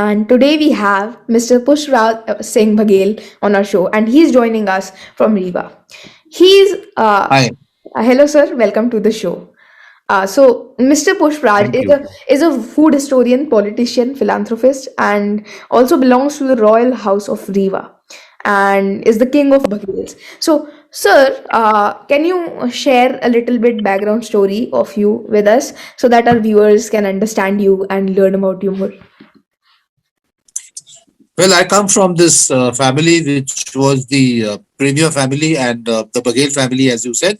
and today we have Mr. Pushraj Singh Baghel on our show, and he's joining us from Riva. He's Hi, hello, sir. Welcome to the show. Mr. Pushpraj thank you. is a food historian, politician, philanthropist, and also belongs to the royal house of Riva, and is the king of Baghels. So, sir, can you share a little bit background story of you with us so that our viewers can understand you and learn about you more? Well, I come from this family, which was the Premier family and the Baghel family, as you said,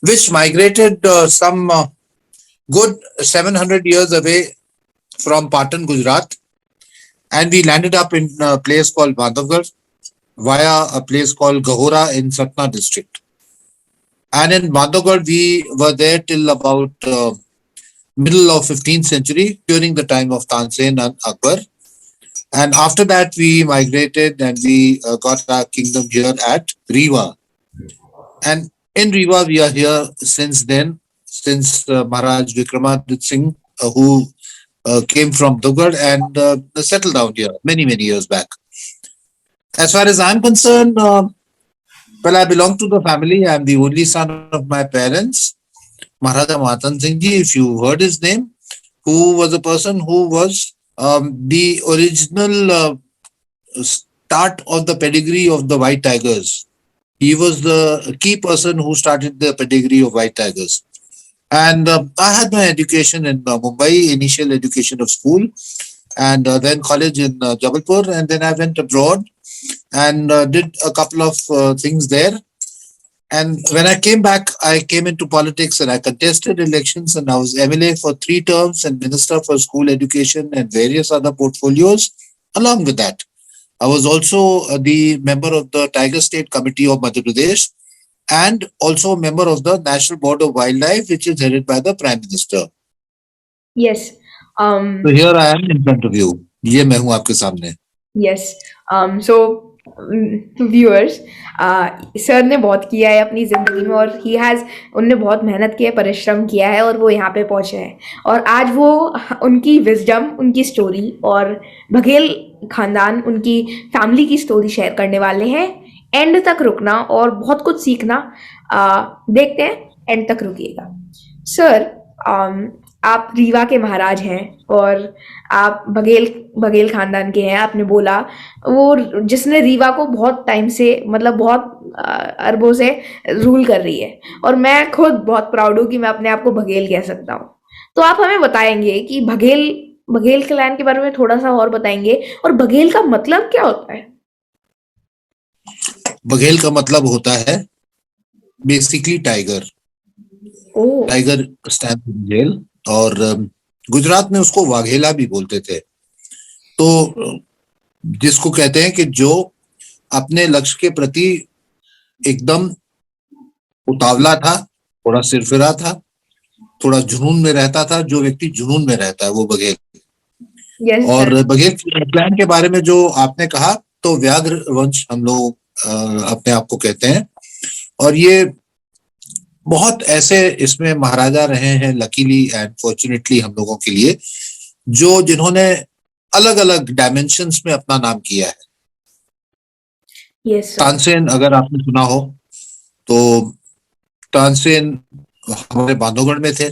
which migrated some good 700 years away from Patan, Gujarat, and we landed up in a place called Bandhavgarh via a place called Gahora in Satna district. And in Bandhavgarh, we were there till about middle of 15th century during the time of Tansen and Akbar. And after that, we migrated and we got our kingdom here at Riva. And in Riva, we are here since then, since Maharaj Vikramaditya Singh, who came from Dugar and settled down here many, many years back. As far as I'm concerned, well, I belong to the family. I'm the only son of my parents, Maharaja Matan Singh Ji, if you heard his name, who was a person who was the original start of the pedigree of the White Tigers. He was the key person who started the pedigree of White Tigers. And I had my education in Mumbai, initial education of school, and then college in Jabalpur, and then I went abroad and did a couple of things there. And when I came back, I came into politics and I contested elections and I was MLA for 3 terms and Minister for School Education and various other portfolios. Along with that, I was also the member of the Tiger State Committee of Madhya Pradesh and also a member of the National Board of Wildlife, which is headed by the Prime Minister. Yes. So here I am in front of you. ये मैं हूँ आपके सामने. Yes. Viewers, sir ने बहुत किया है अपनी जिंदगी में और उनने बहुत मेहनत की है, परिश्रम किया है और वो यहाँ पे पहुंचे हैं और आज वो उनकी विजडम, उनकी स्टोरी और बघेल खानदान, उनकी फैमिली की स्टोरी शेयर करने वाले हैं. एंड तक रुकना और बहुत कुछ सीखना. देखते हैं, एंड तक रुकिएगा. सर, आप रीवा के महाराज हैं और आप बघेल खानदान के हैं. आपने बोला वो जिसने रीवा को बहुत टाइम से, मतलब बहुत अरबों से रूल कर रही है और मैं खुद बहुत प्राउड हूँ कि मैं अपने आप को बघेल कह सकता हूँ. तो आप हमें बताएंगे कि बघेल क्लैन के बारे में थोड़ा सा और बताएंगे और बघेल का मतलब क्या होता है? बघेल का मतलब होता है basically tiger. Tiger stand Baghel और गुजरात में उसको वाघेला भी बोलते थे. तो जिसको कहते हैं कि जो अपने लक्ष्य के प्रति एकदम उतावला था, थोड़ा सिरफिरा था, थोड़ा जुनून में रहता था. जो व्यक्ति जुनून में रहता है वो बघेल. Yes, और बघेल क्लैन के बारे में जो आपने कहा, तो व्याघ्र वंश हम लोग अपने आप को कहते हैं और ये बहुत ऐसे इसमें महाराजा रहे हैं, लकीली एंड फॉर्चुनेटली हम लोगों के लिए, जिन्होंने अलग अलग डायमेंशंस में अपना नाम किया है. yes, तानसेन अगर आपने सुना हो तो तानसेन हमारे बांधवगढ़ में थे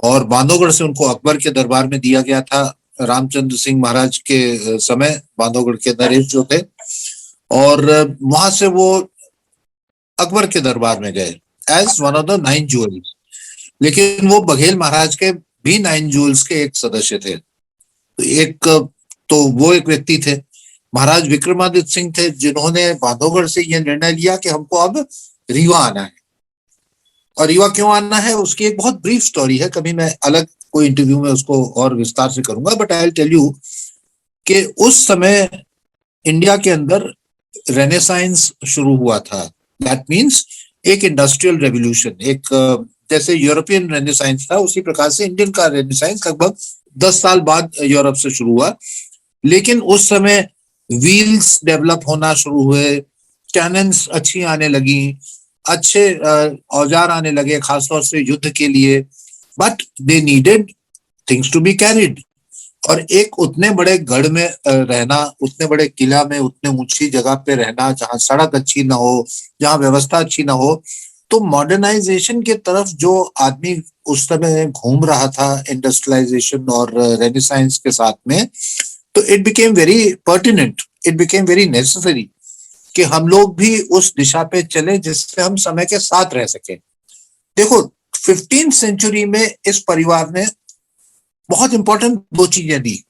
और बांधवगढ़ से उनको अकबर के दरबार में दिया गया था. रामचंद्र सिंह महाराज के समय बांधवगढ़ के नरेश जो थे और वहां से वो अकबर के दरबार में गए as one of the 9 jewels. लेकिन वो बघेल महाराज के भी 9 jewels के एक सदस्य थे. तो वो एक व्यक्ति थे. महाराज विक्रमादित्य सिंह थे जिन्होंने बांधवगढ़ से यह निर्णय लिया कि हमको अब रीवा आना है. और रीवा क्यों आना है उसकी एक बहुत ब्रीफ स्टोरी है. कभी मैं अलग कोई इंटरव्यू में उसको और विस्तार से करूंगा. But I will tell you कि उस समय इंडिया के अंदर रेनेसाइंस शुरू हुआ था. दैट मीन्स एक इंडस्ट्रियल रेवोल्यूशन, एक जैसे यूरोपियन रेनेसाइंस था उसी प्रकार से इंडियन का रेनेसाइंस लगभग 10 साल बाद यूरोप से शुरू हुआ. लेकिन उस समय व्हील्स डेवलप होना शुरू हुए, कैनन्स अच्छी आने लगी, अच्छे औजार आने लगे खासतौर से युद्ध के लिए. But they needed things to be carried और एक उतने बड़े गढ़ में रहना, उतने बड़े किला में, उतने ऊंची जगह पे रहना जहां सड़क अच्छी ना हो, जहां व्यवस्था अच्छी ना हो, तो मॉडर्नाइजेशन के तरफ जो आदमी उस समय घूम रहा था इंडस्ट्रियलाइजेशन और रेनेसाइंस के साथ में, तो it became very pertinent, it became very necessary कि हम लोग भी उस दिशा पे चले जिससे हम समय के साथ रह सके। देखो 15th सेंचुरी में इस परिवार ने बहुत इंपॉर्टेंट दो चीजें दी।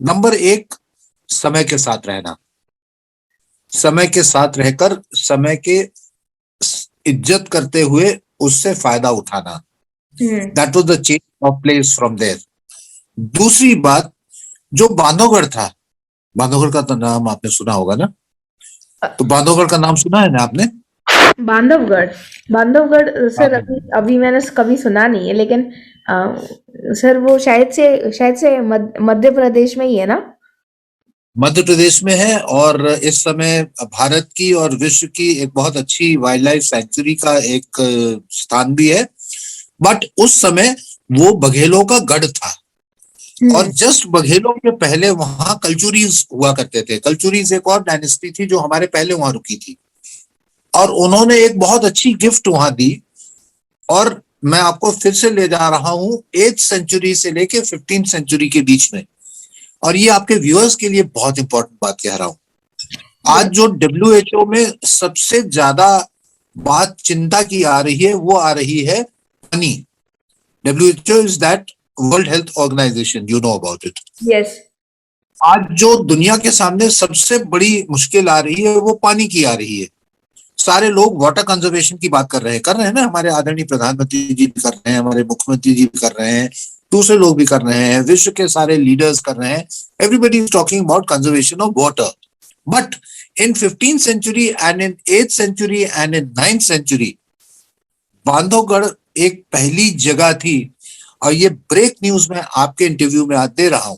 नंबर एक, समय के साथ रहना, समय के साथ रहकर समय के इज्जत करते हुए उससे फायदा उठाना। That was the change of place from there. दूसरी बात, जो बांधवगढ़ था, बांधवगढ़ का तो नाम आपने सुना होगा ना, तो बांधवगढ़ का नाम सुना है ना आपने? बांधवगढ़, बांधवगढ़ सर अभी अभी मैंने कभी सुना नहीं है, लेकिन सर वो शायद से मध्य प्रदेश में ही है ना? मध्य प्रदेश में है, और इस समय भारत की और विश्व की एक बहुत अच्छी वाइल्ड लाइफ सेंचुरी का एक स्थान भी है। बट उस समय वो बघेलों का गढ़ था, और जस्ट बघेलों के पहले वहां कल्चुरीज हुआ करते थे। कल्चुरीज एक और डायनेस्टी थी जो हमारे पहले वहां रुकी थी, और उन्होंने एक बहुत अच्छी गिफ्ट वहां दी। और मैं आपको फिर से ले जा रहा हूं 8th सेंचुरी से लेके 15th सेंचुरी के बीच में, और ये आपके व्यूअर्स के लिए बहुत इंपॉर्टेंट बात कह रहा हूं। आज जो WHO में सबसे ज्यादा बात चिंता की आ रही है वो आ रही है पानी। WHO is that world health organization, you know about it. Yes. आज जो दुनिया के सामने सबसे बड़ी मुश्किल आ रही है वो पानी की आ रही है। सारे लोग वाटर कंजर्वेशन की बात कर रहे हैं ना, हमारे आदरणीय प्रधानमंत्री जी भी कर रहे हैं, हमारे मुख्यमंत्री जी भी कर रहे हैं, दूसरे लोग भी कर रहे हैं, विश्व के सारे लीडर्स कर रहे हैं। Everybody is talking about conservation of water. But in 15th century and in 8th century and in 9th century Bandhavgarh एक पहली जगह थी। और ये ब्रेक न्यूज मैं आपके इंटरव्यू में आज दे रहा हूं,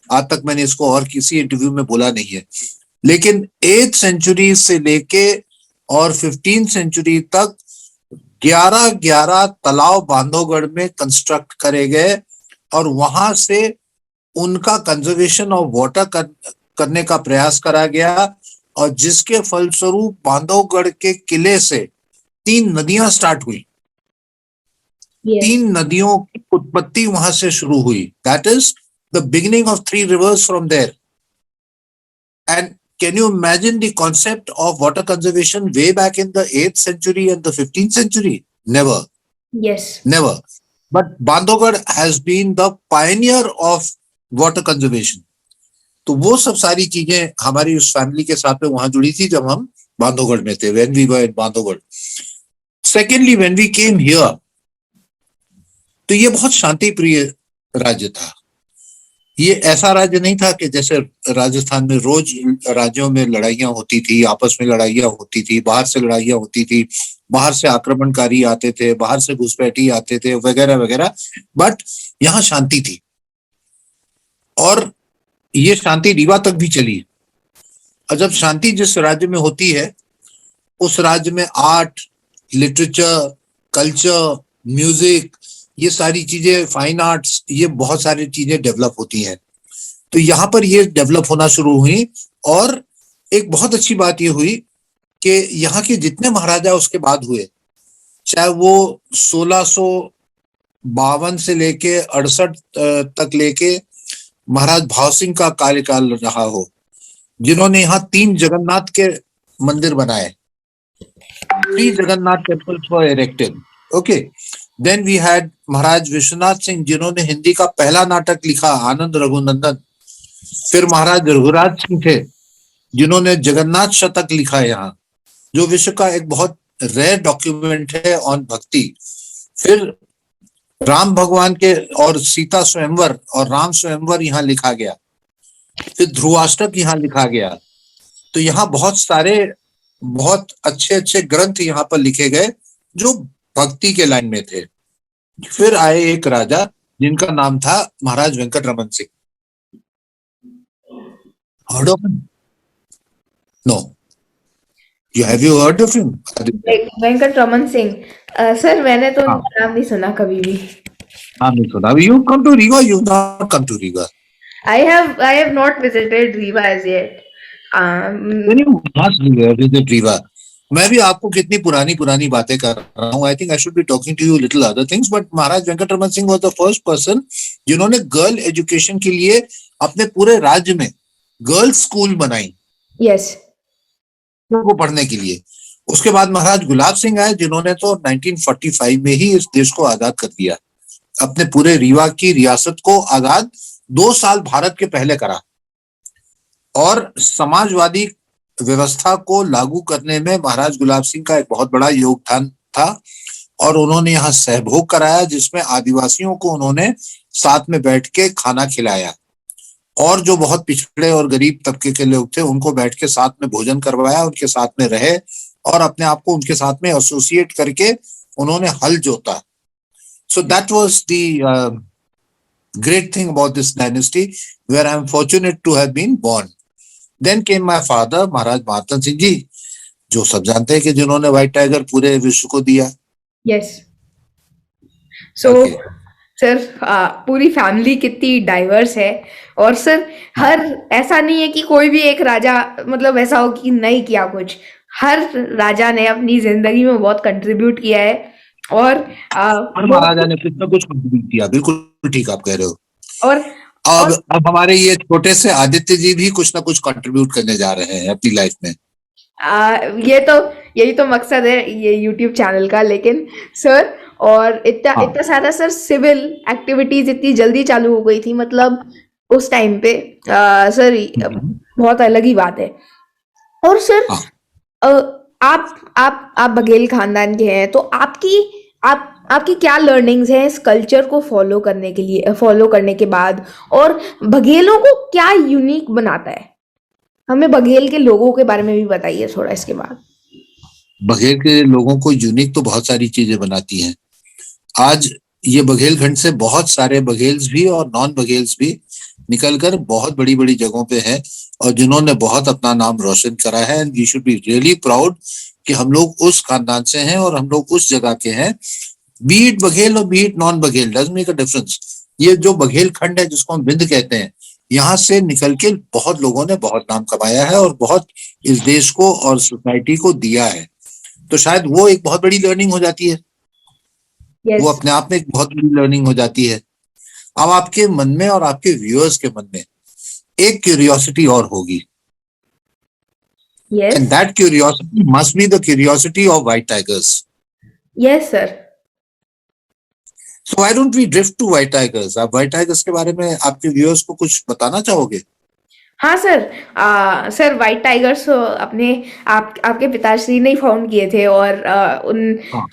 आज तक मैंने इसको और किसी इंटरव्यू में बोला नहीं है, लेकिन 8th सेंचुरी से लेके और 15th सेंचुरी तक 11 तालाब बांधवगढ़ में कंस्ट्रक्ट करे गए, और वहां से उनका कंजर्वेशन ऑफ वाटर करने का प्रयास करा गया, और जिसके फलस्वरूप बांधवगढ़ के किले से 3 नदियां स्टार्ट हुई। 3 नदियों की उत्पत्ति वहां से शुरू हुई। That is the beginning of 3 rivers from there. And can you imagine the concept of water conservation way back in the 8th century and the 15th century? Never. Yes. Never. But Bandhavgarh has been the pioneer of water conservation. तो वो सब सारी चीजें हमारी उस family के साथ में वहां जुड़ी थी जब हम बांधवगढ़ में थे, when we were in Bandhavgarh. Secondly, when we came here, तो ये बहुत शांति प्रिय राज्य था। ये ऐसा राज्य नहीं था कि जैसे राजस्थान में रोज राज्यों में लड़ाइयां होती थी, आपस में लड़ाइयां होती थी, बाहर से लड़ाइयां होती थी, बाहर से आक्रमणकारी आते थे, बाहर से घुसपैठी आते थे, वगैरह वगैरह। बट यहाँ शांति थी, और ये शांति रीवा तक भी चली। और जब शांति जिस राज्य में होती है उस राज्य में आर्ट, लिटरेचर, कल्चर, म्यूजिक, ये सारी चीजें, फाइन आर्ट्स, ये बहुत सारी चीजें डेवलप होती हैं। तो यहाँ पर ये डेवलप होना शुरू हुई, और एक बहुत अच्छी बात ये हुई कि यहाँ के जितने महाराजा उसके बाद हुए, चाहे वो 1652 से लेके 68 तक लेके महाराज भाव सिंह का कार्यकाल रहा हो, जिन्होंने यहाँ 3 जगन्नाथ के मंदिर बनाए, 3 Jagannath temples were erected. Okay, then we had Maharaj Vishwanath Singh, जिन्होंने हिंदी का पहला नाटक लिखा, आनंद रघुनंदन। फिर महाराज रघुराज सिंह थे, जिन्होंने जगन्नाथ शतक लिखा है यहाँ, जो विश्व का एक बहुत रेयर डॉक्यूमेंट है ऑन भक्ति। फिर राम भगवान के और सीता स्वयंवर और राम स्वयंवर यहाँ लिखा गया। फिर ध्रुवाष्टक यहाँ लिखा गया। तो यहाँ बहुत सारे बहुत अच्छे अच्छे ग्रंथ यहाँ पर लिखे गए जो भक्ति के लाइन में थे। फिर आए एक राजा जिनका नाम था Maharaj Venkat Raman Singh. Heard of him? No. Have you heard of him? Venkat Raman Singh, sir मैंने तो उनका नाम नहीं सुना कभी भी। नाम नहीं सुना। You come to Riga, you not come to Riga. I have not visited Riva as yet. Then you must visit Riva. मैं भी आपको कितनी पुरानी पुरानी बातें कर रहा हूँ. I think I should be talking to you little other things, but Maharaj Venkatraman Singh was the first person जिन्होंने गर्ल एजुकेशन के लिए अपने पूरे राज्य में गर्ल्स स्कूल बनाई Yes. को पढ़ने के लिए. उसके बाद महाराज गुलाब सिंह आए जिन्होंने तो 1945 में ही इस देश को आजाद कर दिया, अपने पूरे रीवा की रियासत को आजाद 2 साल भारत के पहले करा, और समाजवादी व्यवस्था को लागू करने में महाराज गुलाब सिंह का एक बहुत बड़ा योगदान था. और उन्होंने यहाँ सहभोग कराया जिसमें आदिवासियों को उन्होंने साथ में बैठ के खाना खिलाया, और जो बहुत पिछड़े और गरीब तबके के लोग थे उनको बैठ के साथ में भोजन करवाया, उनके साथ में रहे और अपने आप को उनके साथ में एसोसिएट करके उन्होंने हल जोता. So that was the great thing about this dynasty where I am fortunate to have been born. Then came my father महाराज महारतन सिंह जी, जो सब जानते हैं कि जिन्होंने व्हाइट टाइगर पूरे विश्व को दिया. Yes. So, Okay. सर पूरी फैमिली कितनी डाइवर्स है, और सर हर ऐसा नहीं है कि कोई भी एक राजा मतलब ऐसा हो कि नहीं किया कुछ. हर राजा ने अपनी जिंदगी में बहुत कंट्रीब्यूट किया है, और हर महाराजा ने कुछ ना कुछ कंट्रीब्यूट किया. बिल्कुल ठीक आप कह रहे हो. और अब हमारे ये छोटे से आदित्य जी भी कुछ ना कुछ कंट्रीब्यूट करने जा रहे हैं अपनी लाइफ में. यही तो मकसद है ये यूट्यूब चैनल का. लेकिन सर, और इतना सारा सर सिविल एक्टिविटीज इतनी जल्दी चालू हो गई थी, मतलब उस टाइम पे सर बहुत अलग ही बात है. और सर आप बघेल खानदान के हैं, तो आपकी क्या लर्निंग्स हैं इस कल्चर को फॉलो करने के बाद, और बघेलों को क्या यूनिक बनाता है? हमें बघेल के लोगों के बारे में भी बताइए थोड़ा इसके बाद. बघेल के लोगों को यूनिक तो बहुत सारी चीजें बनाती हैं. आज ये बघेलखंड से बहुत सारे बघेल्स भी और नॉन बघेल्स भी निकलकर बहुत बड़ी बड़ी जगहों पे हैं, और जिन्होंने बहुत अपना नाम रोशन करा है. And we should be really proud कि हम लोग उस खानदान से हैं और हम लोग उस जगह के हैं. बीट बघेल और be it non Baghel doesn't make a difference. ये जो बघेलखंड है जिसको हम विंध्य कहते हैं, यहाँ से निकल के बहुत लोगों ने बहुत नाम कमाया है और बहुत इस देश को और सोसाइटी को दिया है. तो शायद वो एक बहुत बड़ी लर्निंग हो जाती है. Yes. वो अपने आप में एक बहुत बड़ी लर्निंग हो जाती है. अब आपके मन में और आपके व्यूअर्स के मन में एक क्यूरियोसिटी और होगी. Yes. And that curiosity must be the curiosity of white tigers. Yes, sir. So why don't we drift to white tigers? आप white tigers के बारे में आपके व्यूअर्स को कुछ बताना चाहोगे? हाँ सर, सर व्हाइट टाइगर्स आपके पिताश्री ने फाउंड किए थे, और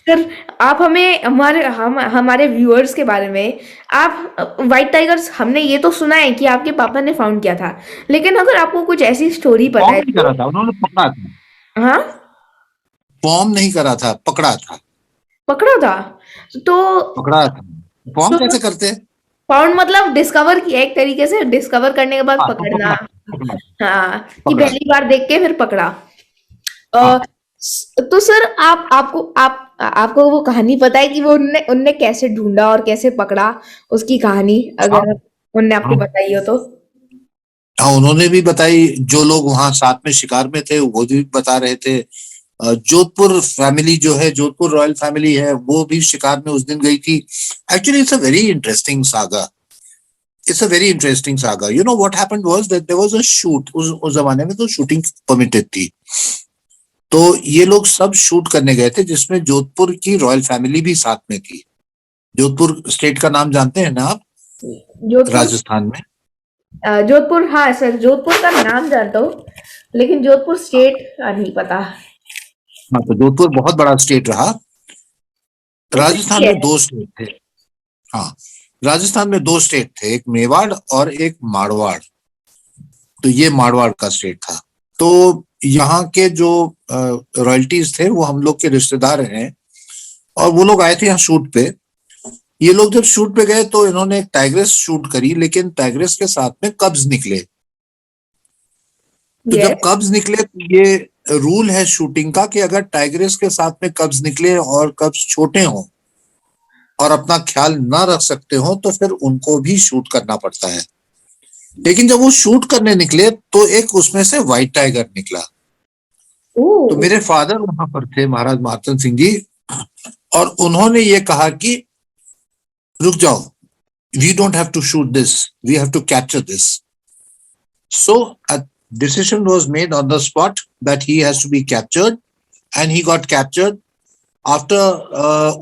सर आप हमारे व्यूअर्स के बारे में, आप व्हाइट टाइगर्स हमने ये तो सुना है कि आपके पापा ने फाउंड किया था, लेकिन अगर आपको कुछ ऐसी स्टोरी पता है फॉर्म नहीं करा था, उन्होंने पकड़ा था. हाँ, फॉर्म नहीं करा था, पकड़ा था. पकड़ा था. तो पकड़ा था. फॉर्म कैसे करते हैं? फाउंड मतलब डिस्कवर किया, एक तरीके से डिस्कवर करने के बाद पकड़ना. हाँ, कि पहली बार देख के फिर पकड़ा. तो सर आपको वो कहानी पता है कि वो उनने कैसे ढूंढा और कैसे पकड़ा, उसकी कहानी अगर उनने आपको बताई हो तो? हाँ, उन्होंने भी बताई. जो लोग वहां साथ में शिकार में थे वो भी बता रहे थे. जोधपुर फैमिली जो है, जोधपुर रॉयल फैमिली है, वो भी शिकार में उस दिन गई थी. Actually it's a very interesting saga. It's a very interesting saga. You know what happened was that there was a shoot. उस जमाने में तो शूटिंग परमिटेड थी, तो ये लोग सब शूट करने गए थे जिसमें जोधपुर की रॉयल फैमिली भी साथ में थी. जोधपुर स्टेट का नाम जानते हैं ना आप? राजस्थान में जोधपुर. हाँ सर, जोधपुर का नाम जानता हूँ, लेकिन जोधपुर स्टेट नहीं पता. हाँ, तो जोधपुर बहुत बड़ा स्टेट रहा. राजस्थान में 2 स्टेट थे. हाँ, राजस्थान में 2 स्टेट थे, एक मेवाड़ और एक मारवाड़. तो ये मारवाड़ का स्टेट था. तो यहाँ के जो रॉयल्टीज थे वो हम लोग के रिश्तेदार हैं, और वो लोग आए थे यहाँ शूट पे. ये लोग जब शूट पे गए तो इन्होंने एक टाइग्रेस शूट करी, लेकिन टाइग्रेस के साथ में कब्ज निकले. तो जब कब्ज निकले तो ये रूल है शूटिंग का कि अगर टाइग्रेस के साथ में कब्ज निकले और कब्ज छोटे हों और अपना ख्याल ना रख सकते हो तो फिर उनको भी शूट करना पड़ता है. लेकिन जब वो शूट करने निकले तो एक उसमें से व्हाइट टाइगर निकला। तो ओह। मेरे फादर वहां पर थे, महाराज मार्तन सिंह जी, और उन्होंने ये कहा कि रुक जाओ, we don't have to shoot this, we have to capture this. So a decision was made on the spot that he has to be captured, and he got captured after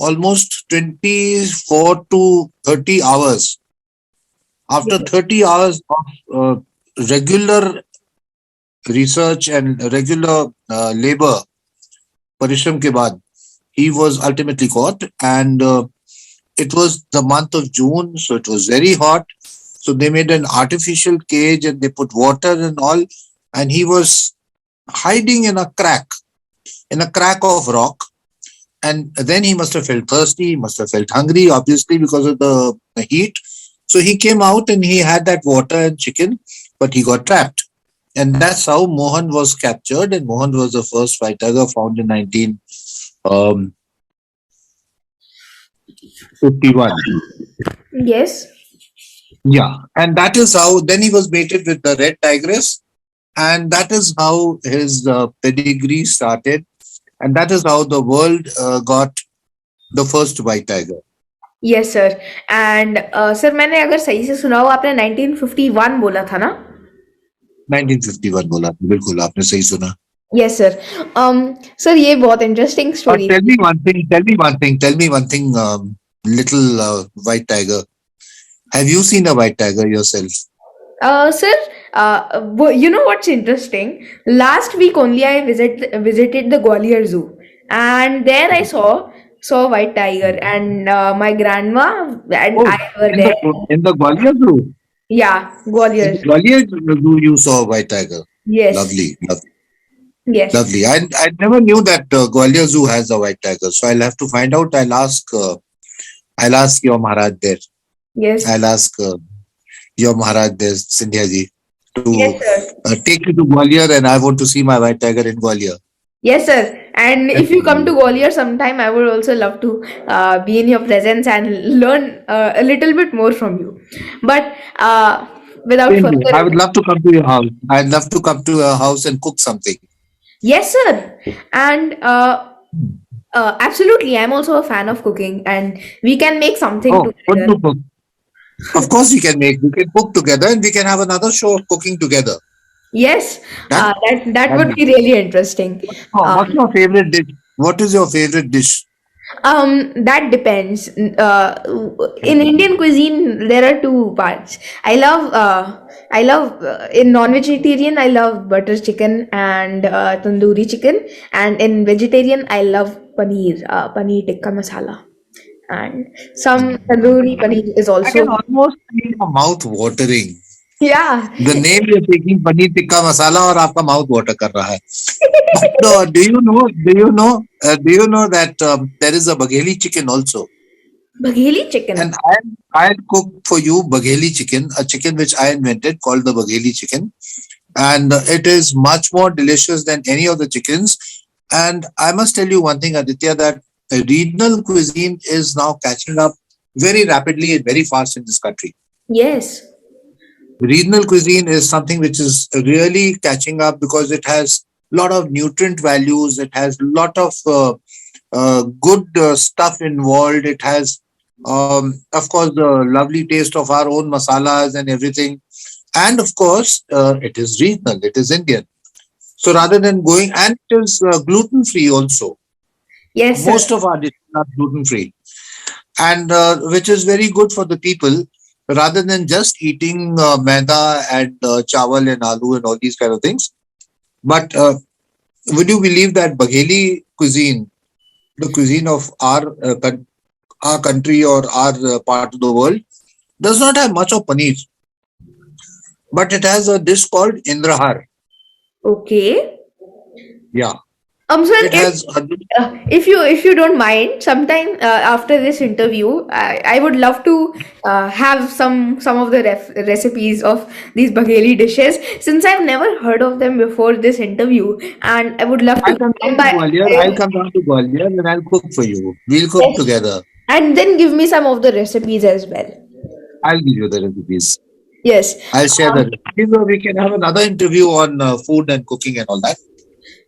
almost 24 to 30 hours. After 30 hours of regular research and regular labor, parishram ke baad, he was ultimately caught, and it was the month of June, so it was very hot. So they made an artificial cage and they put water and all, and he was hiding in a crack of rock. And then he must have felt thirsty, he must have felt hungry, obviously, because of the heat. So he came out and he had that water and chicken, but he got trapped. And that's how Mohan was captured. And Mohan was the first white tiger found in 1951. Yes. Yeah. And that is how, then he was mated with the red tigress. And that is how his pedigree started. And that is how the world got the first white tiger. Yes sir. And sir मैंने अगर सही से सुना हो, आपने 1951 बोला था ना? 1951 बोला, बिल्कुल आपने सही सुना। Yes sir. सर ये बहुत interesting But story. tell me one thing, little white tiger. Have you seen a white tiger yourself? Sir, you know what's interesting? Last week only I visited the Gwalior Zoo, and there I saw white tiger, and my grandma and Oh, I were in there. the Gwalior Zoo. Yeah, In Gwalior the Zoo. Gwalior Zoo, you saw a white tiger. Yes, Lovely, yes, lovely. I never knew that Gwalior Zoo has a white tiger, so I'll have to find out. I'll ask your Maharaj there. yes, I'll ask your Maharaj there, Sindhya ji, to yes, sir. take you to Gwalior, and I want to see my white tiger in Gwalior. Yes, sir. And if you come to Gwalior sometime, I would also love to be in your presence and learn a little bit more from you. But without Same here. further I would ado, love to come to your house. I'd love to come to your house and cook something. yes, sir. And absolutely, I'm also a fan of cooking, and we can make something Oh, what together. to cook? Of course, we can cook together, and we can have another show of cooking together. Yes, Done? that would be really interesting. Oh, what's your favorite dish? What is your favorite dish? That depends. In Indian cuisine, there are two parts. I love in non-vegetarian, I love butter chicken and tandoori chicken, and in vegetarian, I love paneer tikka masala, and some tandoori paneer is I can also. almost see your mouth watering. Yeah. The name you're taking, paneer tikka masala, और आपका mouth water कर रहा है. But do you know that there is a Bagheli chicken also? Bagheli chicken. And I'll cook for you Bagheli chicken, a chicken which I invented called the Bagheli chicken. And it is much more delicious than any of the chickens. And I must tell you one thing, Aditya, that regional cuisine is now catching up very rapidly and very fast in this country. Yes. Regional cuisine is something which is really catching up because it has a lot of nutrient values. It has a lot of good stuff involved. It has, of course, the lovely taste of our own masalas and everything. And of course, it is regional. It is Indian. So rather than going, and it is gluten free also. Yes, sir. Most of our dishes are gluten free, and which is very good for the people rather than just eating maida and chawal and aloo and all these kind of things. But would you believe that Bagheli cuisine, the cuisine of our country or our part of the world, does not have much of paneer, but it has a dish called Indrahar. Okay. Yeah, Sir, it has a if you don't mind, sometime after this interview, I would love to have some of the recipes of these Bagheli dishes, since I've never heard of them before this interview, and I would love I'll to come down to Gwalior. I'll come down to Gwalior and I'll cook for you. We'll cook Yes. together. And then give me some of the recipes as well. I'll give you the recipes. Yes. I'll share that. Maybe we can have another interview on food and cooking and all that.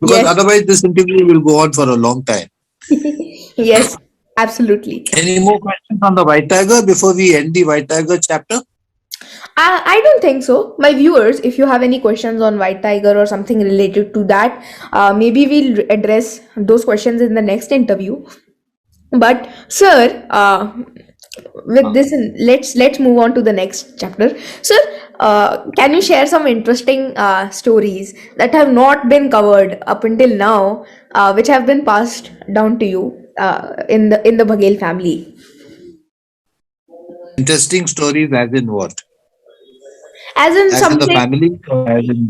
Because Yes. otherwise, this interview will go on for a long time. Yes. Absolutely. Any more questions on the White Tiger before we end the White Tiger chapter? I don't think so. My viewers, if you have any questions on White Tiger or something related to that, maybe we'll address those questions in the next interview. But sir, with this, let's move on to the next chapter. Sir, can you share some interesting stories that have not been covered up until now, which have been passed down to you in the Baghel family? Interesting stories, as in what? As in As in the something, family, or as in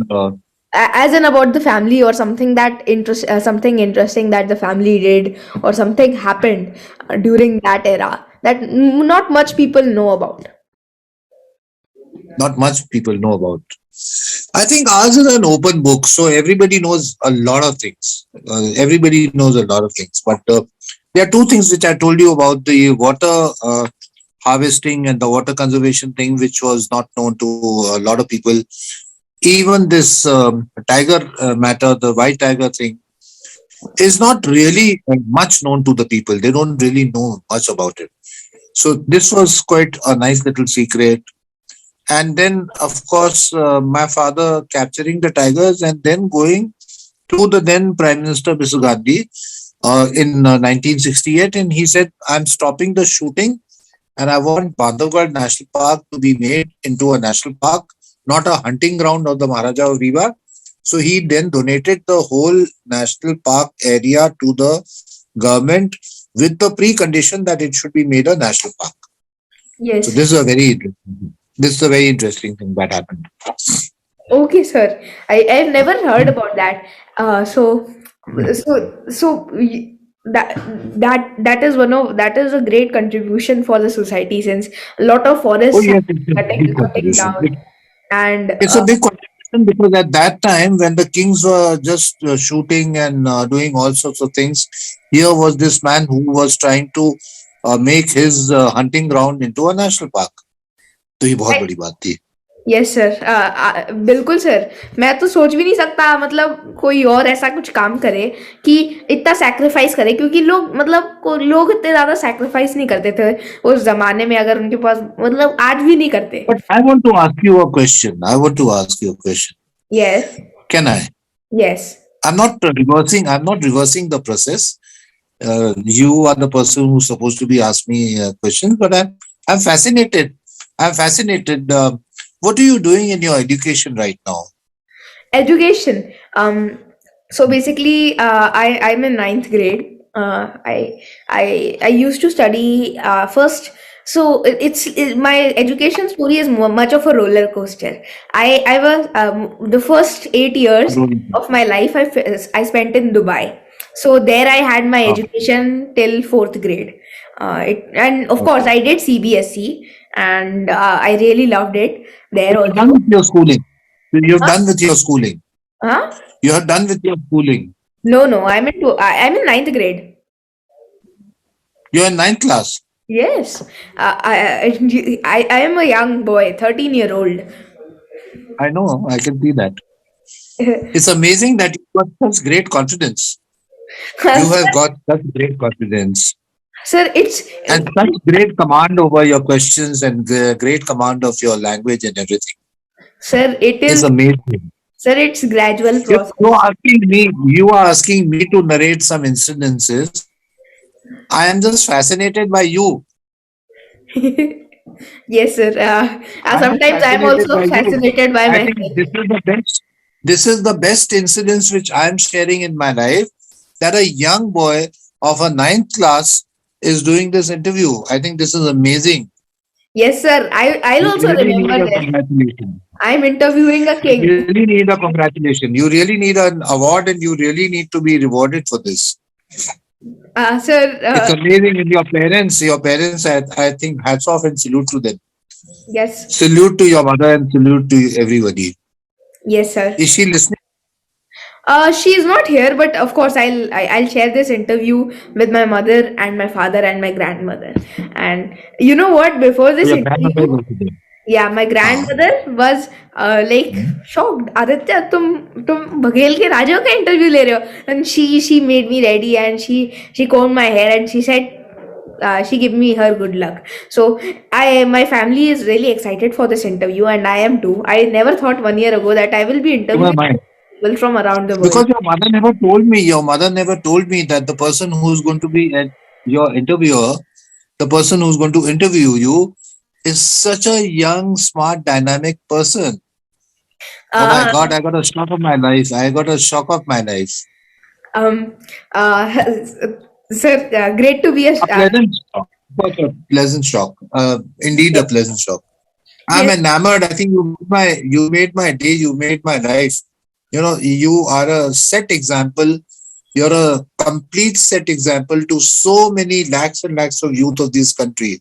as in about the family, or something something interesting that the family did, or something happened during that era that not much people know about. not much people know about. I think ours is an open book, so everybody knows a lot of things. Everybody knows a lot of things, but there are two things which I told you about: the water harvesting and the water conservation thing, which was not known to a lot of people. Even this tiger matter, the white tiger thing, is not really much known to the people. They don't really know much about it. So this was quite a nice little secret. And then, of course, my father capturing the tigers and then going to the then Prime Minister Mr. Gandhi in 1968, and he said, "I'm stopping the shooting, and I want Bandhavgarh National Park to be made into a national park, not a hunting ground of the Maharaja of Rewa." So he then donated the whole national park area to the government with the precondition that it should be made a national park. So Yes. this is a very interesting thing that happened. Okay, sir. I've never heard about that. So that is that is a great contribution for the society, since a lot of Oh forests have yes, it's a big cutting contribution. down, and It's a big contribution because at that time, when the kings were just shooting and doing all sorts of things, here was this man who was trying to make his hunting ground into a national park. तो ये बहुत बड़ी बात थी. Yes sir, बिल्कुल sir. मैं तो सोच भी नहीं सकता, मतलब कोई और ऐसा कुछ काम करे कि इतना सैक्रिफाइस करे, क्योंकि लोग मतलब लोग इतने ज्यादा सैक्रिफाइस नहीं करते थे उस जमाने में, अगर उनके पास, मतलब आज भी नहीं करते। But I want to ask you a question. I want to ask you a question. Yes. Can I? Yes. I'm not reversing. I'm not reversing the process. You are the person who's supposed to be asking me questions, but I'm fascinated. I'm fascinated. What are you doing in your education right now? Education. So basically, I'm in ninth grade. I used to study first. So my education story is much of a roller coaster. I was the first 8 years of my life I spent in Dubai. So there I had my Okay. education till fourth grade. And of course I did CBSE, and I really loved it there You're also. done with your schooling. You're Huh? done with your schooling. Huh? You are done with your schooling. No, I'm in ninth grade. You're in ninth class. Yes, I am a young boy, 13-year-old. I know. I can see that. It's amazing that you've got such great confidence. You have got such great confidence Sir, it's and such great command over your questions and great command of your language and everything. sir, it It's is amazing. sir, it's gradual process. You are asking me to narrate some incidences. I am just fascinated by you. Yes, sir. I'm just Sometimes I'm fascinated also by you. fascinated by I myself. think this is the best. This is the best incidents which I'm sharing in my life. That a young boy of a ninth class is doing this interview. I think this is amazing. Yes, sir. I'll You also really need remember a this. congratulation. I'm interviewing a You king. really need a congratulation. You really need an award, and you really need to be rewarded for this. Sir. It's amazing. And your parents, I think, hats off and salute to them. Yes. Salute to your mother and salute to everybody. Yes, sir. Is she listening? She is not here, but of course I'll share this interview with my mother and my father and my grandmother. And you know what? Before this Your grandmother is interview, also there. Yeah, my हाँ. grandmother was like shocked. Aditya, तुम बघेल के राजा का interview ले रहे हो? And she made me ready and she combed my hair and she said she gave me her good luck. So my family is really excited for this interview and I am too. I never thought 1 year ago that I will be interviewing people from around the world. Because your mother never told me, that the person who's going to be at your interviewer, the person who's going to interview you, is such a young, smart, dynamic person. Oh my Uh, God, I got a shock of my life. I got a shock of my life. um, uh, sir, great to be a. A pleasant shock. But a pleasant shock. Indeed, a pleasant shock. I'm Yes, enamored. I think you made my day. You made my life. You know, you are a set example. You're a complete set example to so many lakhs and lakhs of youth of this country.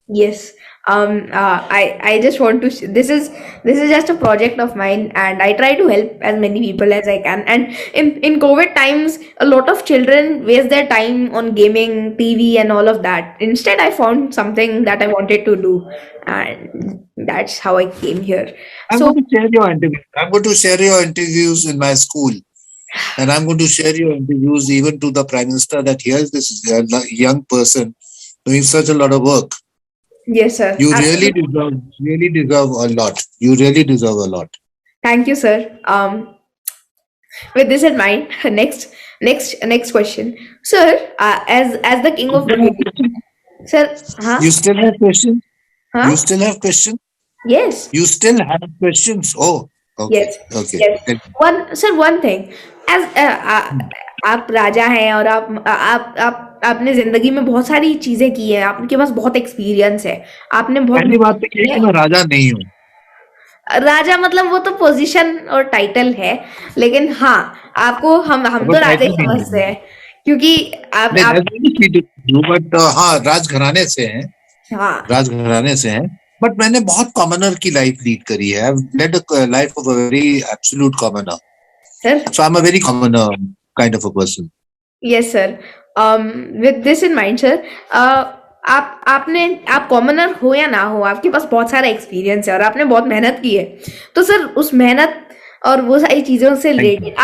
yes. I just want to. This is just a project of mine, and I try to help as many people as I can. And in COVID times, a lot of children waste their time on gaming, TV, and all of that. Instead, I found something that I wanted to do, and that's how I came here. I'm So going to share your interviews. I'm going to share your interviews in my school. And I'm going to share your interviews even to the Prime Minister that here's this young person doing such a lot of work. yes, sir. You Absolutely. really deserve a lot. You really deserve a lot. Thank you, sir. With this in mind, next question, sir. As the king You of still have Brunei, questions? sir. Huh? You still have questions? You Huh? still have questions? Yes. You still have questions? Oh, okay. Yes. Okay. Yes. One thing. As आप राजा हैं और आप आपने जिंदगी में बहुत सारी चीजें की हैं, आपके पास बहुत एक्सपीरियंस है, आपने बहुत पहली बात तो ये है कि मैं राजा नहीं हूँ. राजा मतलब वो तो पोजीशन और टाइटल है, लेकिन हाँ, आपको हम वो तो राजा ही टाइटल नहीं समझते है. हैं क्योंकि नहीं, आप that's very sweet of you, but हाँ, राजघराने से हैं. हाँ राजघराने से हैं. बट मैंने बहुत कॉमनर की लाइफ लीड करी है. I've led a life of a very absolute commoner. Sir. So I'm a very commoner kind of a person. Yes sir. With this in mind sir, आप कॉमनर हो या ना हो, आपके पास बहुत सारा एक्सपीरियंस है और आपने बहुत मेहनत की है, तो सर उस मेहनत और वो सारी चीज़ों से Thank you. रिलेटेड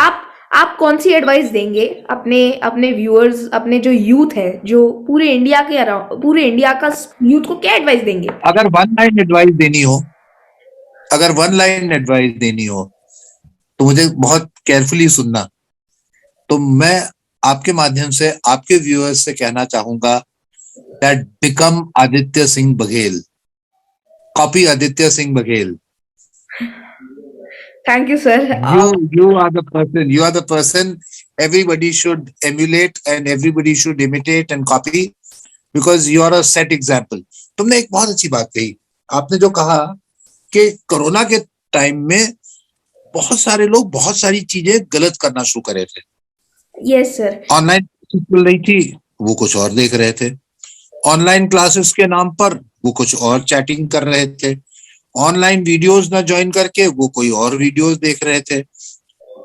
आप कौन सी एडवाइस देंगे अपने अपने व्यूअर्स, अपने जो यूथ है, जो पूरे इंडिया के अराउंड, पूरे इंडिया का यूथ को क्या एडवाइस देंगे? अगर वन लाइन एडवाइस देनी हो तो मुझे बहुत केयरफुली सुनना. तो मैं आपके माध्यम से आपके व्यूअर्स से कहना चाहूंगा that become Aditya Singh Baghel. Copy Aditya Singh Baghel. Thank you sir. You are the person. You are the person everybody should emulate and everybody should imitate and copy because you are a set example. तुमने एक बहुत अच्छी बात कही. आपने जो कहा कि कोरोना के टाइम में बहुत सारे लोग बहुत सारी चीजें गलत करना शुरू कर रहे थे. Yes sir. ऑनलाइन चल रही थी, वो कुछ और देख रहे थे. ऑनलाइन क्लासेस के नाम पर वो कुछ और चैटिंग कर रहे थे. ऑनलाइन वीडियोस ना ज्वाइन करके वो कोई और वीडियोस देख रहे थे.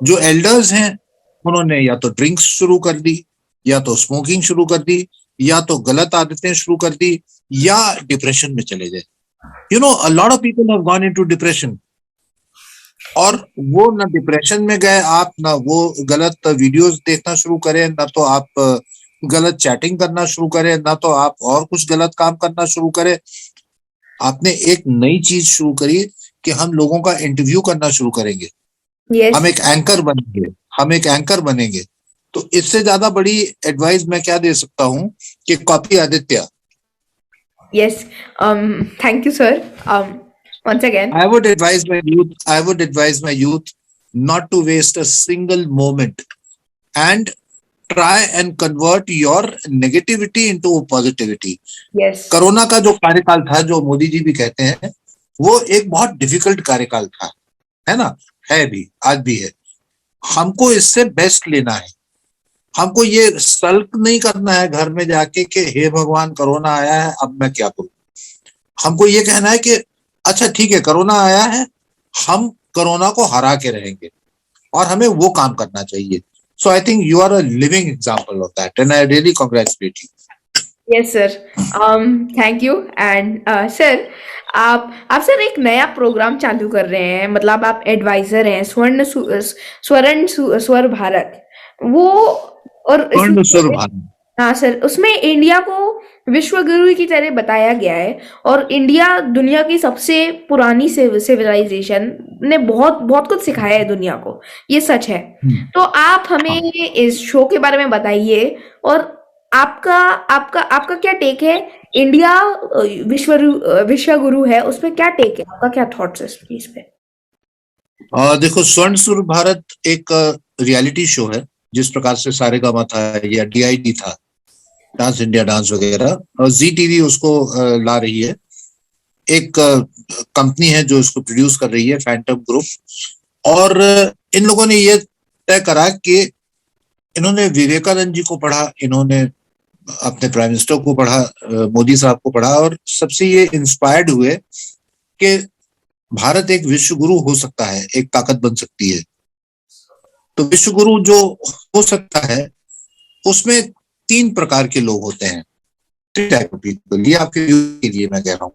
जो एल्डर्स हैं उन्होंने या तो ड्रिंक्स शुरू कर दी, या तो स्मोकिंग शुरू कर दी, या तो गलत आदतें शुरू कर दी, या डिप्रेशन में चले गए. You know, a lot of people have gone into depression. और वो ना डिप्रेशन में गए आप, ना वो गलत वीडियोस देखना शुरू करें, ना तो आप गलत चैटिंग करना शुरू करें, ना तो आप और कुछ गलत काम करना शुरू करें. आपने एक नई चीज शुरू करी कि हम लोगों का इंटरव्यू करना शुरू करेंगे. यस. हम एक एंकर बनेंगे. तो इससे ज्यादा बड़ी एडवाइस मैं क्या दे सकता हूँ कि copy Aditya. Yes. Thank you, sir. Once again. I would advise my youth not to waste a single moment and try and convert your negativity into positivity. Yes. Corona का जो कार्यकाल था, जो मोदी जी भी कहते हैं, वो एक बहुत डिफिकल्ट कार्यकाल था, है ना? है भी, आज भी है. हमको इससे बेस्ट लेना है. हमको ये सल्क नहीं करना है घर में जाके कि हे भगवान कोरोना आया है, अब मैं क्या करूं. हमको ये कहना है कि अच्छा ठीक है, कोरोना आया है, हम कोरोना को हरा के रहेंगे और हमें वो काम करना चाहिए. So I think you are a living example of that and I really congratulate you. Yes sir, thank you and sir, आप सर एक नया प्रोग्राम चालू कर रहे हैं, मतलब आप एडवाइजर हैं स्वर भारत, वो, और स्वर्ण सुर इसमें, भारत। हाँ सर, उसमें इंडिया को विश्व गुरु की तरह बताया गया है, और इंडिया दुनिया की सबसे पुरानी सिविलाइजेशन ने बहुत बहुत कुछ सिखाया है दुनिया को, ये सच है। हम्म, तो आप हमें हाँ। इस शो के बारे में बताइए, और आपका आपका आपका क्या टेक है, इंडिया विश्व गुरु है, उसमें क्या टेक है, आपका क्या थॉट्स है इस चीज पे? देखो, स्वर्ण सुर भारत एक रियलिटी शो है, जिस प्रकार से सारेगामा था या डीआईडी था, डांस इंडिया डांस वगैरह, और जी टीवी उसको ला रही है। एक कंपनी है जो इसको प्रोड्यूस कर रही है, फैंटम ग्रुप। और इन लोगों ने ये तय करा कि इन्होंने विवेकानंद जी को पढ़ा, इन्होंने अपने प्राइम मिनिस्टर को पढ़ा, मोदी साहब को पढ़ा, और सबसे ये इंस्पायर्ड हुए कि भारत एक विश्व गुरु हो सकता है, एक ताकत बन सकती है। तो विश्व गुरु जो हो सकता है, उसमें तीन प्रकार के लोग होते हैं, थ्री टाइप ऑफ पीपल। ये आपके व्यू के लिए मैं कह रहा हूँ।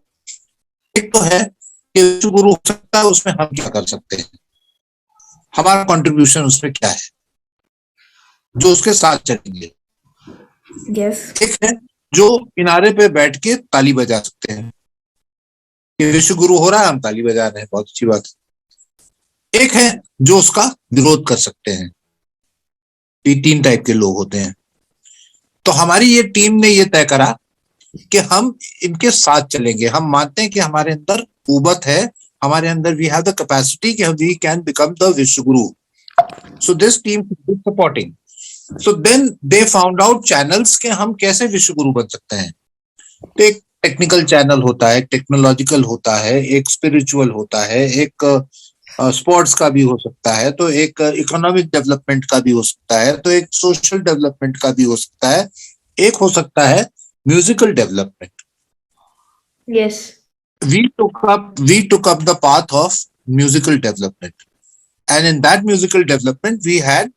एक तो है कि विश्व गुरु हो सकता है, उसमें हम क्या कर सकते हैं, हमारा कंट्रीब्यूशन उसमें क्या है, जो उसके साथ चलेंगे। यस। एक है जो किनारे पे बैठ के ताली बजा सकते हैं कि विश्व गुरु हो रहा है, हम ताली बजा रहे हैं, बहुत अच्छी बात है। एक है जो उसका विरोध कर सकते हैं। ये तीन टाइप के लोग होते हैं। तो हमारी ये टीम ने ये तय करा कि हम इनके साथ चलेंगे। हम मानते हैं कि हमारे अंदर कुवत है, हमारे अंदर वी हैव द कैपेसिटी कि we can become the vishwa guru. So this team is supporting. So then they found out channels के हम कैसे विश्व गुरु बन सकते हैं। तो एक टेक्निकल चैनल होता है, एक टेक्नोलॉजिकल होता है, एक स्पिरिचुअल होता है, एक स्पोर्ट्स का भी हो सकता है, तो एक इकोनॉमिक डेवलपमेंट का भी हो सकता है, तो एक सोशल डेवलपमेंट का भी हो सकता है, एक हो सकता है musical development. Yes. We took up the path of musical development, and in that musical development we had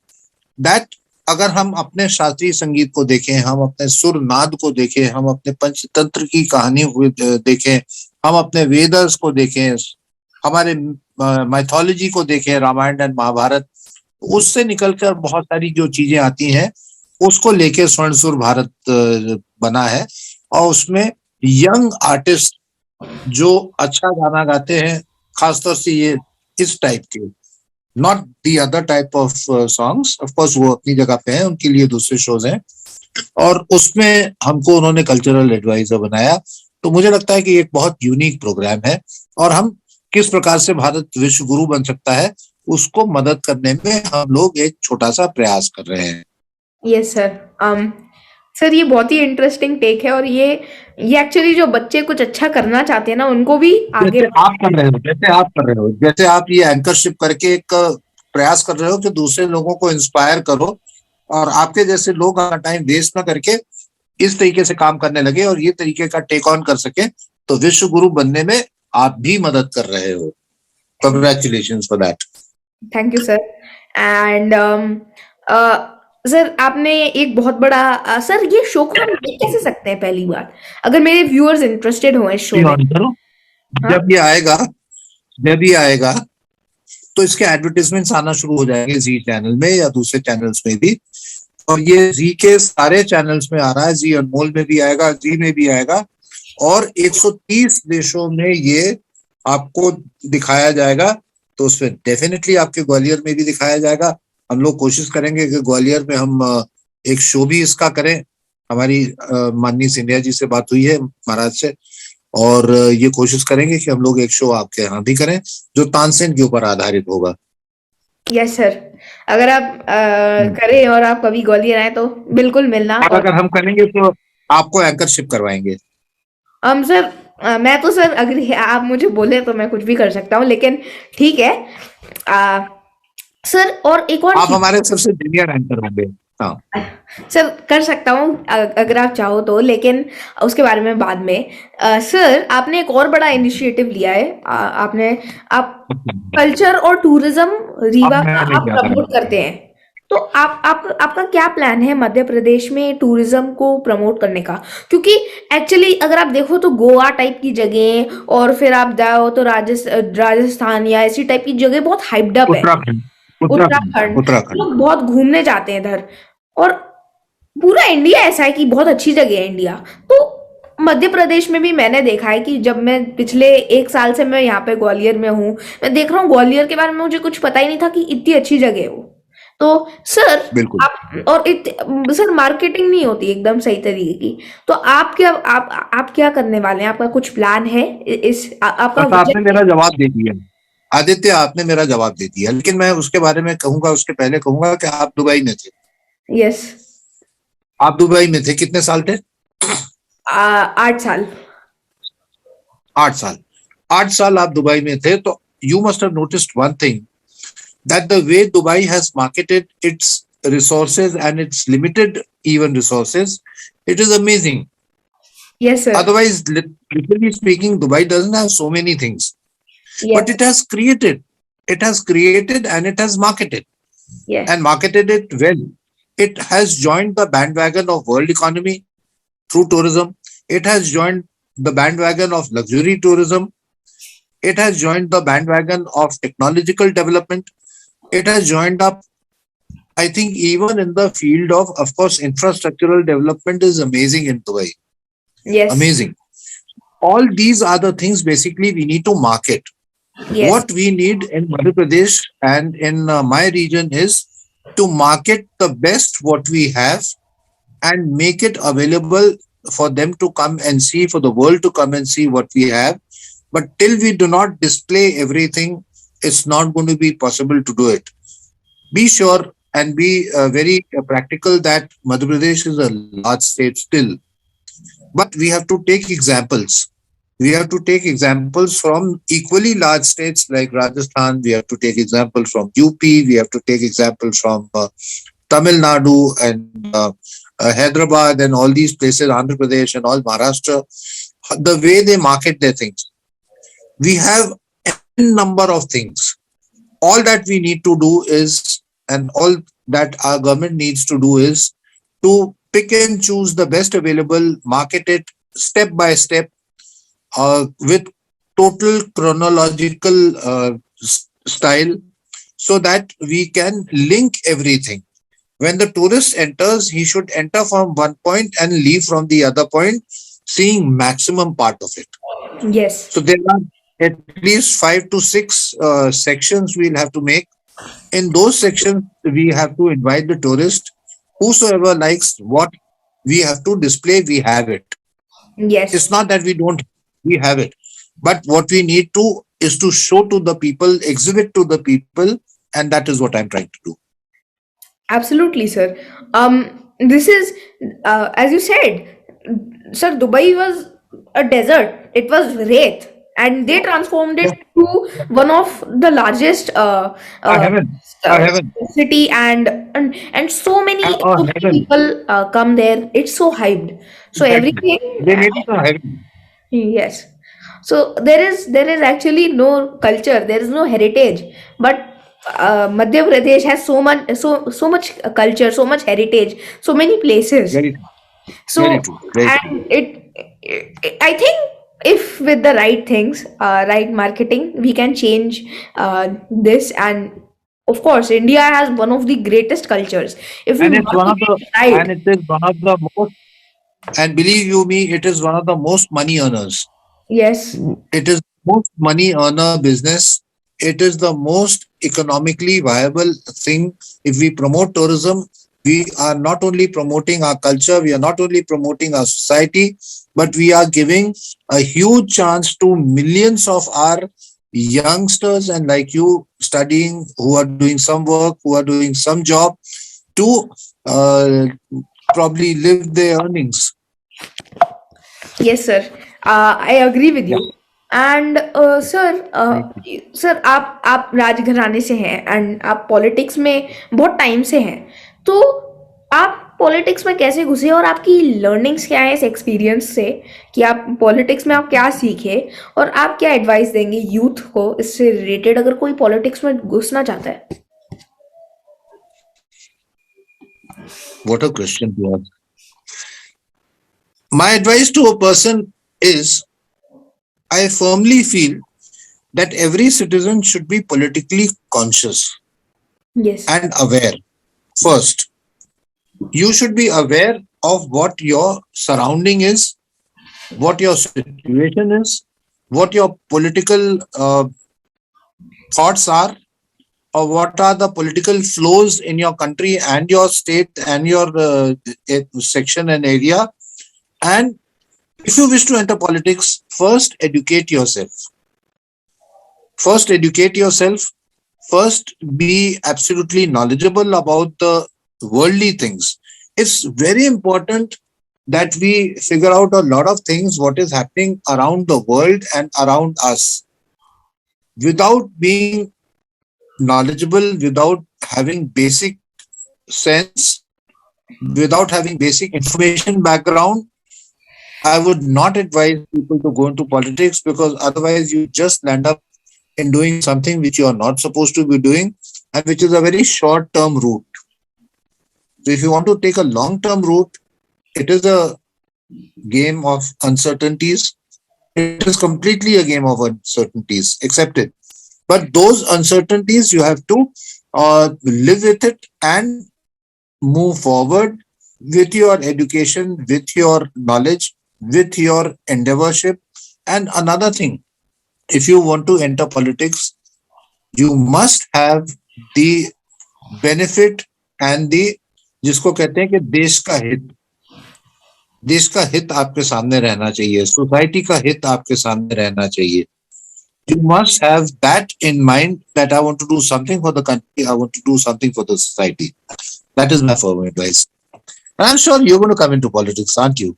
that, अगर हम अपने शास्त्रीय संगीत को देखें, हम अपने सुर नाद को देखें, हम अपने पंचतंत्र की कहानी देखें, हम अपने वेदर्स को देखें, हमारे माइथोलॉजी को देखें, रामायण एंड महाभारत, उससे निकलकर बहुत सारी जो चीजें आती हैं, उसको लेके स्वर्ण सुर भारत बना है। और उसमें यंग आर्टिस्ट जो अच्छा गाना गाते हैं, खासतौर से ये इस टाइप के, not the other type of songs, of course वो अपनी जगह पे हैं, उनके लिए दूसरे शोज हैं। और उसमें हमको उन्होंने कल्चरल एडवाइजर बनाया। तो मुझे लगता है कि एक बहुत यूनिक प्रोग्राम है, और हम किस प्रकार से भारत विश्व गुरु बन सकता है, उसको मदद करने में हम लोग एक छोटा सा प्रयास कर रहे हैं। यस सर, सर ये बहुत ही इंटरेस्टिंग टेक है, और ये एक्चुअली जो बच्चे कुछ अच्छा करना चाहते हैं ना, उनको भी आगे जैसे आप कर रहे हो, जैसे आप ये एंकरशिप करके एक प्रयास कर रहे हो कि दूसरे लोगों को इंस्पायर करो, और आपके जैसे लोग अपना टाइम वेस्ट ना करके इस तरीके से काम करने लगे और ये तरीके का टेक ऑन कर सके, तो विश्व गुरु बनने में आप भी मदद कर रहे हो। Congratulation for that. Thank you sir. And sir आपने एक बहुत बड़ा, सर ये शो को हम देख कैसे सकते हैं, पहली बात, अगर मेरे व्यूअर्स इंटरेस्टेड हो इस शो में? हाँ। जब ये आएगा, तो इसके एडवर्टीजमेंट्स आना शुरू हो जाएंगे जी चैनल में या दूसरे चैनल्स में भी। और ये जी के सारे चैनल्स में आ रहा है, जी अनमोल में भी आएगा, जी में भी आएगा, और 130 देशों में ये आपको दिखाया जाएगा। तो उसमें डेफिनेटली आपके ग्वालियर में भी दिखाया जाएगा। हम लोग कोशिश करेंगे कि ग्वालियर में हम एक शो भी इसका करें। हमारी माननीय सिंधिया जी से बात हुई है, महाराज से, और ये कोशिश करेंगे कि हम लोग एक शो आपके यहाँ भी करें जो तानसेन के ऊपर आधारित होगा। यस सर, अगर आप करें और आप कभी ग्वालियर आए तो बिल्कुल मिलना। और अगर हम करेंगे तो आपको एंकरशिप करवाएंगे। हम सर, मैं तो सर, अगर आप मुझे बोले तो मैं कुछ भी कर सकता हूँ, लेकिन ठीक है। सर और एक और आप हमारे सबसे जूनियर एंकर होंगे। हाँ सर, कर सकता हूँ अगर आप चाहो तो, लेकिन उसके बारे में बाद में। सर आपने एक और बड़ा इनिशिएटिव लिया है, आप कल्चर और टूरिज्म रीवा अब मैं का नहीं आप जा रहा हूँ। प्रमोट करते हैं, तो आप आपका क्या प्लान है मध्य प्रदेश में टूरिज्म को प्रमोट करने का? क्योंकि एक्चुअली अगर आप देखो तो गोवा टाइप की जगह और फिर आप जाओ तो राजस्थान या ऐसी टाइप की जगह बहुत हाइप्ड अप है। उत्तराखंड, उत्तराखंड, उत्तराखंड, उत्तराखंड। लोग बहुत घूमने जाते हैं इधर। और पूरा इंडिया ऐसा है कि बहुत अच्छी जगह है इंडिया। तो मध्य प्रदेश में भी मैंने देखा है कि जब मैं पिछले 1 साल से मैं यहाँ पे ग्वालियर में हूँ, मैं देख रहा हूँ ग्वालियर के बारे में मुझे कुछ पता ही नहीं था कि इतनी अच्छी जगह है वो। तो सर बिल्कुल। आप और सर मार्केटिंग नहीं होती एकदम सही तरीके की। तो आप क्या करने वाले हैं? आपका कुछ प्लान है? आपका बस आपने विजन मेरा जवाब दे दिया। आदित्य, आपने मेरा जवाब दे दिया, लेकिन मैं उसके बारे में कहूंगा, उसके पहले कहूंगा कि आप दुबई में थे। है? यस। आप दुबई में थे, कितने साल थे? 8 साल। 8 साल। 8 साल आप दुबई में थे, तो you must have noticed one thing, that the way Dubai has marketed its resources and its limited even resources, it is amazing. Yes sir. Otherwise, literally speaking, Dubai doesn't have so many things, but yes. it has created and it has marketed yes. and marketed it well. It has joined the bandwagon of world economy through tourism. It has joined the bandwagon of luxury tourism. It has joined the bandwagon of technological development. It has joined up, I think, even in the field of course, infrastructural development is amazing in Dubai. Yes. Amazing. All these are the things basically we need to market. Yes. What we need in Madhya Pradesh and in my region is to market the best what we have and make it available for them to come and see, for the world to come and see what we have. But till we do not display everything, it's not going to be possible to do it. Be sure and be very practical that Madhya Pradesh is a large state still, but we have to take examples. We have to take examples from equally large states like Rajasthan. We have to take examples from UP. We have to take examples from Tamil Nadu and Hyderabad and all these places, Andhra Pradesh and all Maharashtra. The way they market their things, we have a number of things. All that we need to do is, and all that our government needs to do is to pick and choose the best available, market it step by step with total chronological style, so that we can link everything. When the tourist enters, he should enter from one point and leave from the other point, seeing maximum part of it. Yes. So there are at least 5 to 6 sections we'll have to make. In those sections, we have to invite the tourist. Whosoever likes what we have to display, we have it. Yes. It's not that we don't, we have it. But what we need to is to show to the people, exhibit to the people, and that is what I'm trying to do. Absolutely, sir. This is, as you said, sir, Dubai was a desert. It was wraith, and they transformed it to one of the largest Heaven, heaven, city, and so many heaven. people come there. It's so hyped. So Exactly. everything, They made it a heaven. yes. So there is actually no culture. There is no heritage, but Madhya Pradesh has so much culture, so much heritage, so many places. Very true. So Very true. Very true. and I think if with the right things, right marketing, we can change this. And of course, India has one of the greatest cultures. If we And it's one of market the, it right, and it is one of the most, and believe you me, it is one of the most money earners. yes, It is most money earner business. It is the most economically viable thing. If we promote tourism, we are not only promoting our culture, we are not only promoting our society, but we are giving a huge chance to millions of our youngsters and like you studying, who are doing some work, who are doing some job, to uh, probably live their earnings. yes, sir. I agree with Yeah. you. And sir आप राजघराने से हैं and आप politics में बहुत time से हैं। तो आप पॉलिटिक्स में कैसे घुसे और आपकी लर्निंग्स क्या है इस एक्सपीरियंस से कि आप पॉलिटिक्स में आप क्या सीखे और आप क्या एडवाइस देंगे यूथ को इससे रिलेटेड अगर कोई पॉलिटिक्स में घुसना चाहता है? What a question to ask. My advice to a person is I firmly feel that every citizen should be politically conscious Yes. and aware. First, you should be aware of what your surrounding is, what your situation is, what your political thoughts are, or what are the political flows in your country and your state and your section and area. And if you wish to enter politics, first educate yourself. First, educate yourself. First, be absolutely knowledgeable about the worldly things. It's very important that we figure out a lot of things, what is happening around the world and around us. Without being knowledgeable, without having basic sense, without having basic information background, I would not advise people to go into politics, because otherwise you just land up in doing something which you are not supposed to be doing and which is a very short term route. So if you want to take a long term route, it is a game of uncertainties. It is completely a game of uncertainties. Accept it. But those uncertainties, you have to live with it and move forward with your education, with your knowledge, with your endeavorship. And another thing, if you want to enter politics, you must have the benefit and the, जिसको कहते हैं कि देश का हित आपके सामने रहना चाहिए, सोसाइटी का हित आपके सामने रहना चाहिए. You must have that in mind, that I want to do something for the country, I want to do something for the society. That is my firm advice. And I'm sure you're going to come into politics, aren't you?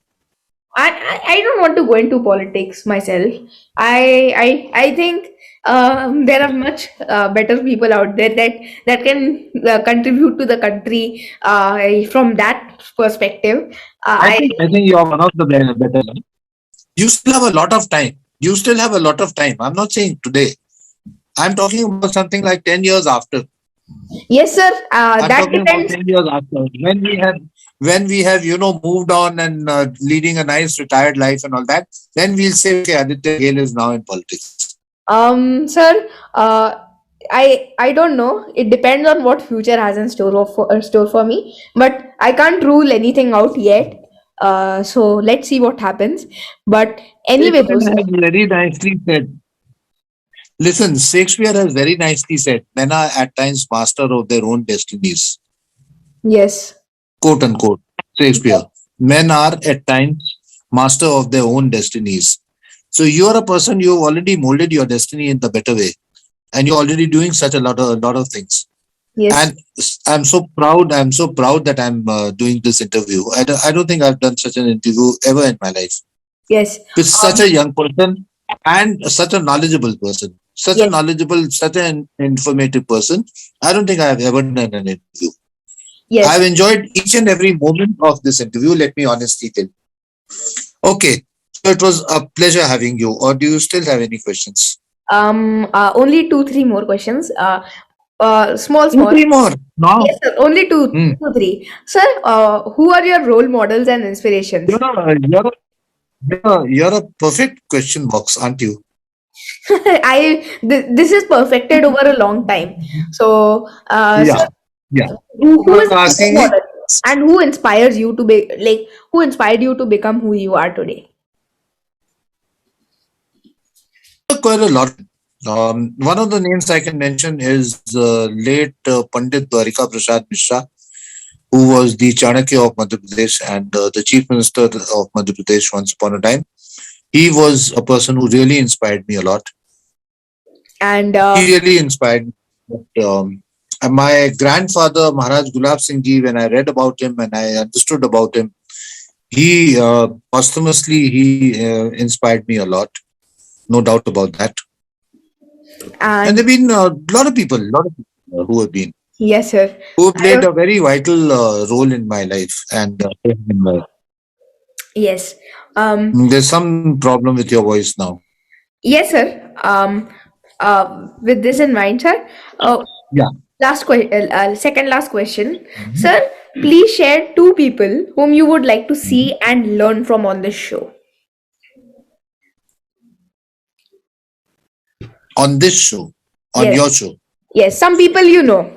I don't want to go into politics myself. I think there are much better people out there that can contribute to the country from that perspective. I think you are one of the better. You still have a lot of time. You still have a lot of time. I'm not saying today. I'm talking about something like 10 years after. Yes, sir. I'm That talking about depends. 10 years after. When we have, moved on and leading a nice retired life and all that, then we'll say, okay, Aditya Gale is now in politics. Sir. I don't know. It depends on what future has in store for me. But I can't rule anything out yet. So let's see what happens. But anyway, though, Shakespeare sir. has very nicely said. Listen, Shakespeare has very nicely said, men are at times master of their own destinies. Yes. Quote unquote. Shakespeare. Men are at times master of their own destinies. So you are a person, you have already molded your destiny in the better way, and you're already doing such a lot of things. Yes. And I'm so proud. I'm so proud that I'm doing this interview. I don't think I've done such an interview ever in my life Yes. with such a young person and such a knowledgeable person, such a Yes. knowledgeable, such an informative person. I don't think I have ever done an interview. Yes. I've enjoyed each and every moment of this interview. Let me honestly tell you. Okay, so it was a pleasure having you. Or do you still have any questions? Only 2-3 more questions. Small. Three more. No. Yes, sir. Only two, Hmm. 2-3. Sir, who are your role models and inspirations? You're a perfect question box, aren't you? This is perfected over a long time. So, Yeah. sir, Yeah. who is You're your asking role me? model and who inspires you to be like who inspired you to become who you are today? Quite a lot. One of the names I can mention is late Pandit Dwarika Prasad Mishra, who was the Chanakya of Madhya Pradesh and the Chief Minister of Madhya Pradesh once upon a time. He was a person who really inspired me a lot. And He really inspired me. And my grandfather, Maharaj Gulab Singh Ji, when I read about him and I understood about him, he posthumously inspired me a lot. No doubt about that. And and there have been a lot of people who have been, yes, sir. who played a very vital role in my life. And Yes. there's some problem with your voice now. Yes, sir. With this in mind, sir. Yeah. Second last question, sir. please share two people whom you would like to see and learn from on this show. On this show, on Yes, your show. yes, some people you know.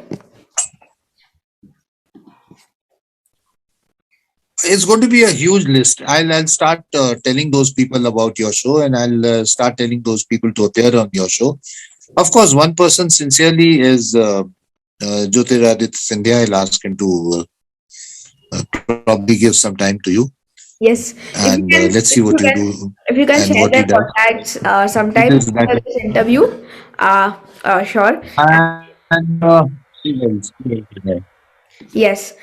It's going to be a huge list. I'll start telling those people about your show, and I'll start telling those people to appear on your show. Of course, one person sincerely is Jyotiraditya Scindia. I'll ask him to probably give some time to you, Yes, and let's see if you what you can, do if you can and share what he their does. contacts It sometime is that. after this interview, sure. And she will. Yes,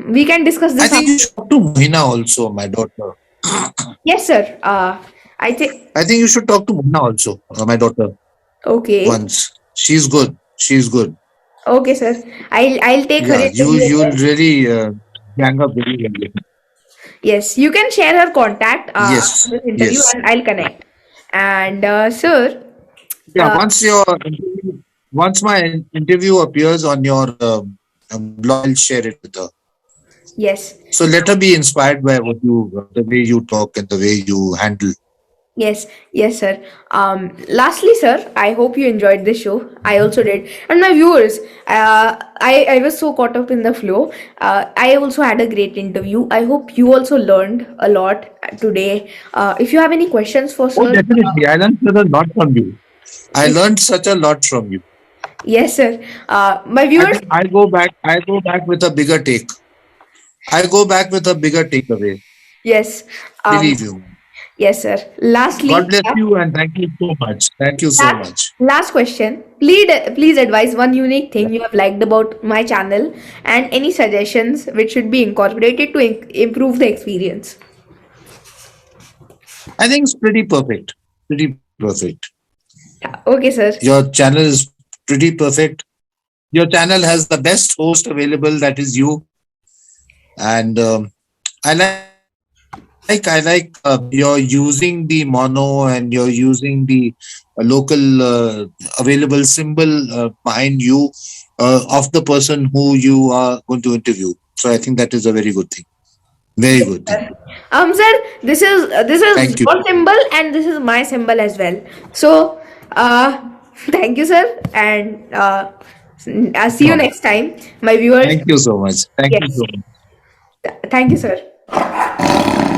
we can discuss I this think you after. should talk to Mohina also, my daughter. Yes, sir. I think I think you should talk to Mohina also, my daughter, okay, once. She's good. She's good. okay, sir. I'll take her Yeah, interview as you'll well. really gang up very well. Yes, you can share her contact after Yes, this interview, yes. and I'll connect. And sir, Yeah, uh, once my interview appears on your blog, I'll share it with her. yes, So let her be inspired by the way you talk and the way you handle. yes, yes, sir. Lastly, sir, I hope you enjoyed this show. I also did, and my viewers. I was so caught up in the flow. I also had a great interview. I hope you also learned a lot today. If you have any questions for Oh, sir, definitely. I learned such a lot from you. I if, learned such a lot from you. yes, sir. My I viewers, think I go back with a bigger take. I go back with a bigger takeaway. yes, um, Believe you. yes, sir. God Lastly, bless you and thank you so much. Thank you so last, much. last question. Please advise one unique thing you have liked about my channel and any suggestions which should be incorporated to improve the experience. I think it's pretty perfect. Pretty perfect. Yeah, okay, sir. Your channel is pretty perfect. Your channel has the best host available, that is you. And I like you're using the mono and you're using the local available symbol behind you of the person who you are going to interview. So I think that is a very good thing. Very Yes, good thing. sir. Sir, this is Thank you. your symbol and this is my symbol as well. So, thank you, sir, and I'll see you No, next time, my viewers. thank you so much. Thank you Yes, so much. thank you, sir.